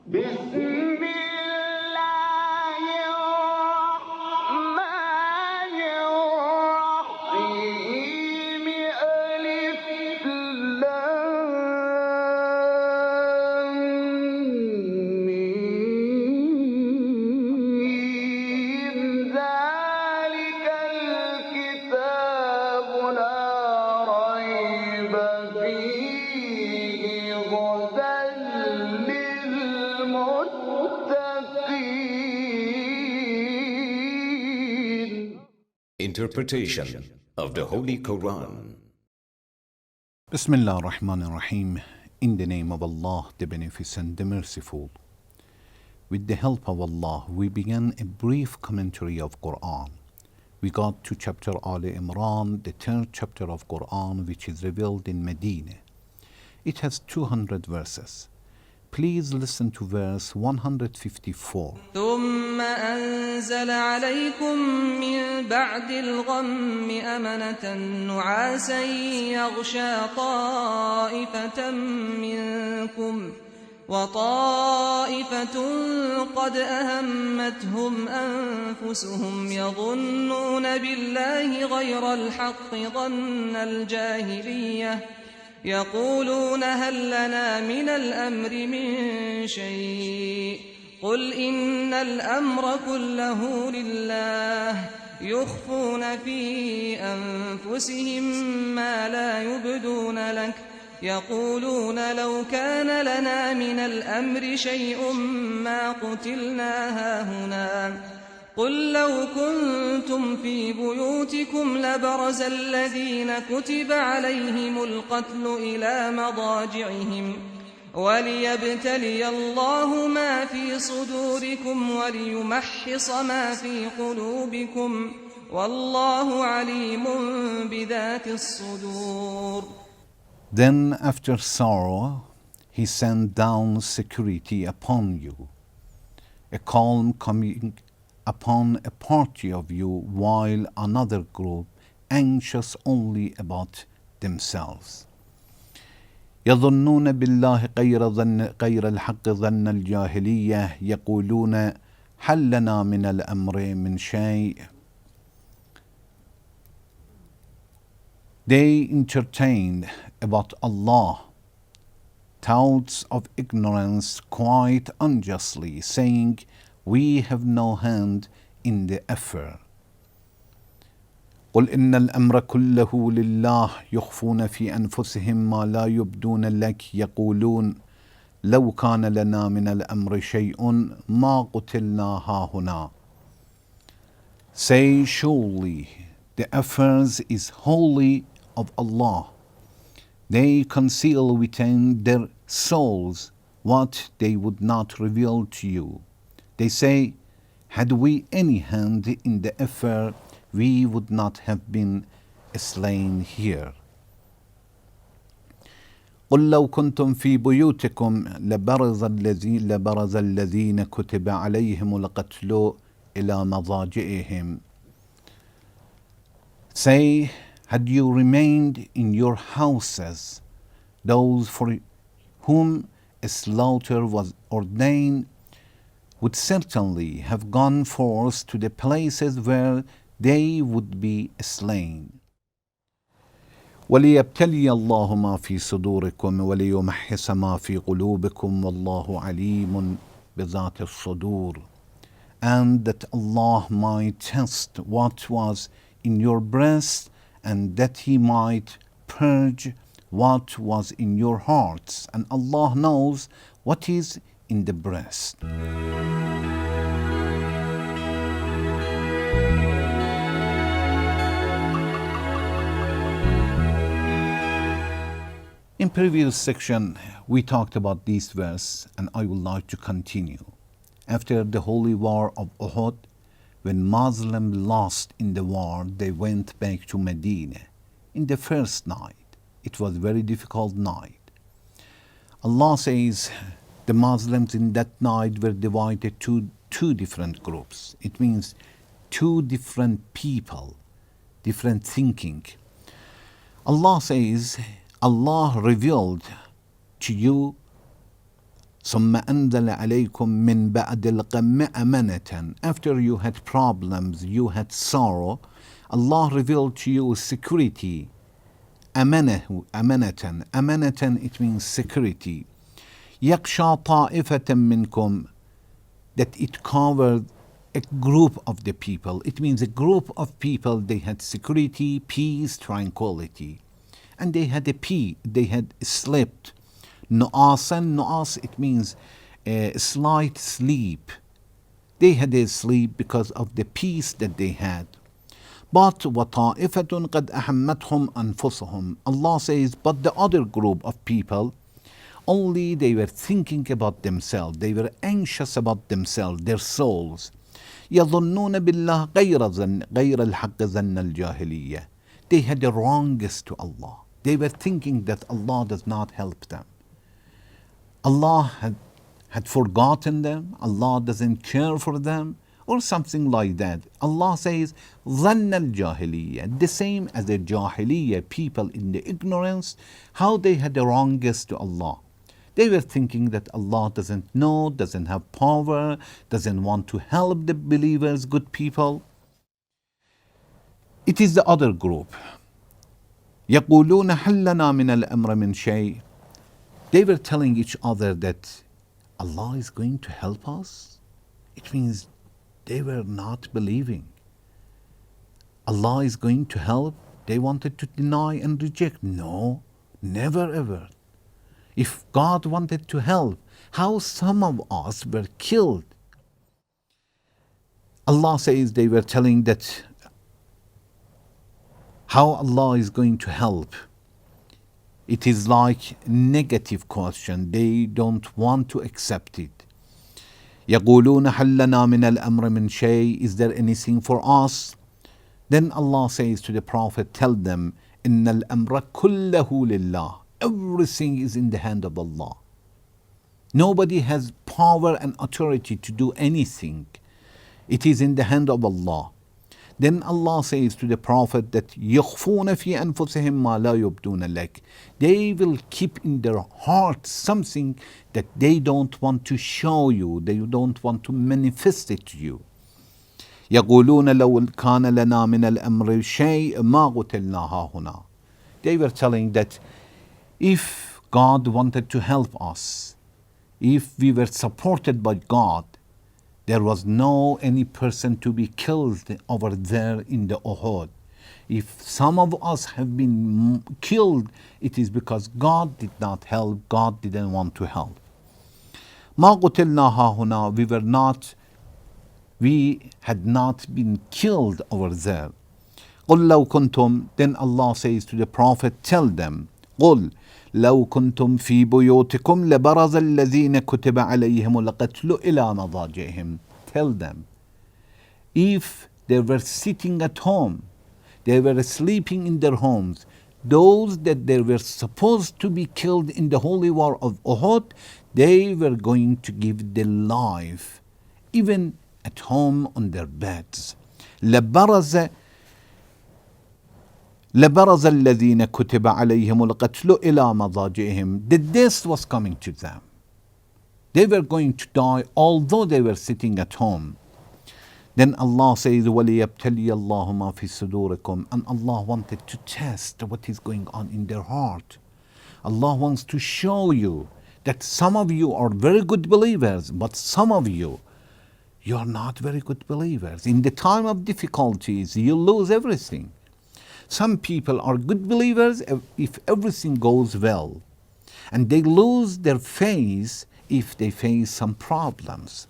بسم الله الرحمن الرحيم ألف لام ميم ذلك الكتاب لا ريب فيه هدى للمتقين. Interpretation of the Holy Quran. Bismillah ar-Rahman ar-Rahim. In the name of Allah, the Beneficent, the Merciful. With the help of Allah, we began a brief commentary of Quran. We got to chapter Ale-Imran, the third chapter of Quran, which is revealed in Medina. It has 200 verses. Please listen to verse 154. ثم أنزل عليكم من بعد الغم أمنة نعاسا يغشى طائفة منكم وطائفة قد أهمتهم أنفسهم يظنون بالله غير الحق ظن الجاهلية يقولون هل لنا من الأمر من شيء قل إن الأمر كله لله يخفون في أنفسهم ما لا يبدون لك يقولون لو كان لنا من الأمر شيء ما قتلنا هاهنا قل لو كنتم في بيوتكم لبرز الذين كتب عليهم القتل إلى مضاجعهم وليبتلي الله ما في صدوركم وليمحص ما في قلوبكم والله عليم بذات الصدور. Then after sorrow, he sent down security upon you, a calm coming upon a party of you, while another group anxious only about themselves. يظنون بالله غير الحق ظن الجاهلية يقولون هل لنا من الأمر من شيء. They entertained about Allah thoughts of ignorance quite unjustly, saying, we have no hand in the affair. قل إن الأمر كله لله يخفون في أنفسهم ما لا يبدون لك يقولون لو كان لنا من الأمر شيء ما قتلنا هاهنا. Say, surely the affairs is wholly of Allah. They conceal within their souls what they would not reveal to you. They say, had we any hand in the affair, we would not have been slain here. قل لو كنتم في بيوتكم لبرز الذين كتب عليهم القتل إلى مضاجعهم. Say, had you remained in your houses, those for whom a slaughter was ordained would certainly have gone forth to the places where they would be slain. وَلِيَبْتَلِيَ اللَّهُ مَا فِي صُدُورِكُمْ وَلِيُمَحِّصَ مَا فِي قُلُوبِكُمْ وَاللَّهُ عَلِيمٌ بِذَاتِ الصُّدُورِ. And that Allah might test what was in your breast, and that He might purge what was in your hearts. And Allah knows what is in the breast. In previous section, we talked about this verse, and I would like to continue. After the holy war of Uhud, when Muslims lost in the war, they went back to Medina. In the first night, it was a very difficult night. Allah says the Muslims in that night were divided to two different groups. It means two different people, different thinking. Allah says, Allah revealed to you ثم أنزل عليكم من بعد الغم أمنة. After you had problems, you had sorrow, Allah revealed to you security. أمنة. أمنة, it means security. يخشى طائفة منكم, that it covered a group of the people. It means a group of people, they had security, peace, tranquility. And they had they had slept. Nu'as, it means a slight sleep. They had a sleep because of the peace that they had. But وَطَائِفَةٌ قَدْ أَحَمَّتْهُمْ أَنفُسُهُم. Allah says, but the other group of people, only they were thinking about themselves. They were anxious about themselves, their souls. يَظُنُّونَ بِاللَّهِ غَيْرَ الْحَقِّ ظَنَّ الْجَاهِلِيَّةِ. They had the wrongest to Allah. They were thinking that Allah does not help them. Allah had forgotten them. Allah doesn't care for them, or something like that. Allah says, ظَنَّ الْجَاهِلِيَّةِ. The same as the Jahiliyyah, people in the ignorance, how they had the wrongest to Allah. They were thinking that Allah doesn't know, doesn't have power, doesn't want to help the believers, good people. It is the other group. يَقُولُونَ هَلْ لَنَا مِنَ الْأَمْرِ مِنْ شَيْءٍ. They were telling each other that Allah is going to help us. It means they were not believing. Allah is going to help. They wanted to deny and reject. No, never ever. If God wanted to help, how some of us were killed? Allah says they were telling that how Allah is going to help. It is like negative question. They don't want to accept it. يَقُولُونَ هَلْ لَنَا مِنَ الْأَمْرِ مِنْ شَيْءٍ. Is there anything for us? Then Allah says to the Prophet, tell them, إِنَّ الْأَمْرَ كُلَّهُ لِلَّهِ. Everything is in the hand of Allah. Nobody has power and authority to do anything. It is in the hand of Allah. Then Allah says to the Prophet that يَخْفُونَ فِي أَنفُسِهِمْ مَا لَا يُبْدُونَ لَكَ. They will keep in their hearts something that they don't want to show you. They don't want to manifest it to you. يَقُولُونَ لَوْ كَانَ لَنَا مِنَ الْأَمْرِ شَيْءٍ مَا قُتِلْنَا هَاهُنَا. They were telling that if God wanted to help us, if we were supported by God, there was no any person to be killed over there in the Uhud. If some of us have been killed, it is because God did not help, God didn't want to help. مَا قُتِلْنَا هَاهُنَا. We had not been killed over there. قُلْ لَوْ كُنْتُمْ. Then Allah says to the Prophet, tell them, قُلْ لو كنتم في بيوتكم لبرز الذين كتب عليهم القتل إلى مضاجعهم. Tell them, if they were sitting at home, they were sleeping in their homes, those that they were supposed to be killed in the holy war of Uhud, they were going to give their life, even at home on their beds. لبرز الذين كتب عليهم القتل إلى مضاجعهم. The death was coming to them. They were going to die although they were sitting at home. Then Allah says, وَلِيَبْتَلِيَ اللَّهُ مَا فِي صُدُورِكُمْ. And Allah wanted to test what is going on in their heart. Allah wants to show you that some of you are very good believers, but some of you are not very good believers. In the time of difficulties, you lose everything. Some people are good believers if everything goes well, and they lose their faith if they face some problems.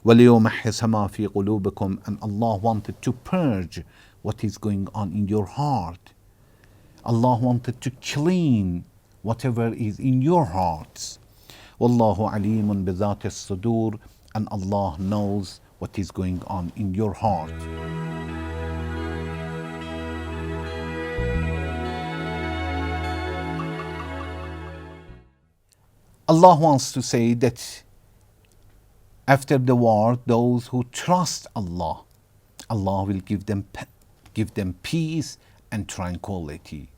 وَلِيُمَحِّصَ مَا فِي قُلُوبِكُمْ. And Allah wanted to purge what is going on in your heart. Allah wanted to clean whatever is in your hearts. وَاللَّهُ عَلِيمٌ بِذَاتِ الصُّدُورِ. And Allah knows what is going on in your heart. Allah wants to say that after the war, those who trust Allah, Allah will give them peace and tranquility.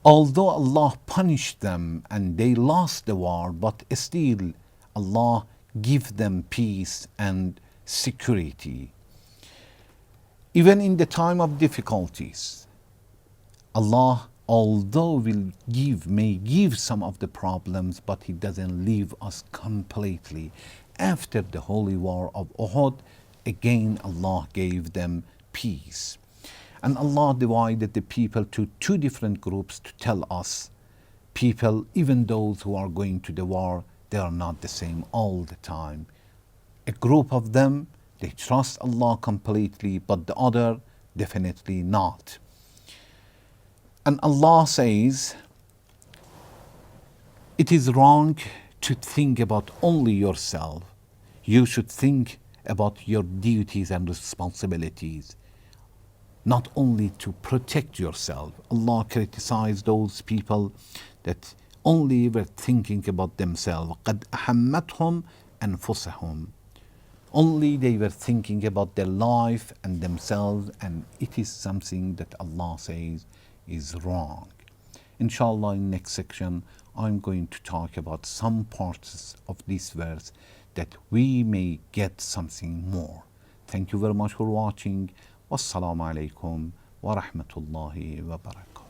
Although Allah punished them and they lost the war, but still Allah give them peace and security. Even in the time of difficulties, Allah, although may give some of the problems, but He doesn't leave us completely. After the holy war of Uhud, again Allah gave them peace. And Allah divided the people to two different groups to tell us, people, even those who are going to the war, they are not the same all the time. A group of them, they trust Allah completely, but the other, definitely not. And Allah says, it is wrong to think about only yourself. You should think about your duties and responsibilities, not only to protect yourself. Allah criticized those people that only were thinking about themselves. قَدْ أَحَمَّتْهُمْ أَنفُسَهُمْ. Only they were thinking about their life and themselves, and it is something that Allah says is wrong. Inshallah, in next section, I'm going to talk about some parts of this verse that we may get something more. Thank you very much for watching. Wassalamu alaikum wa rahmatullahi wa barakatuh.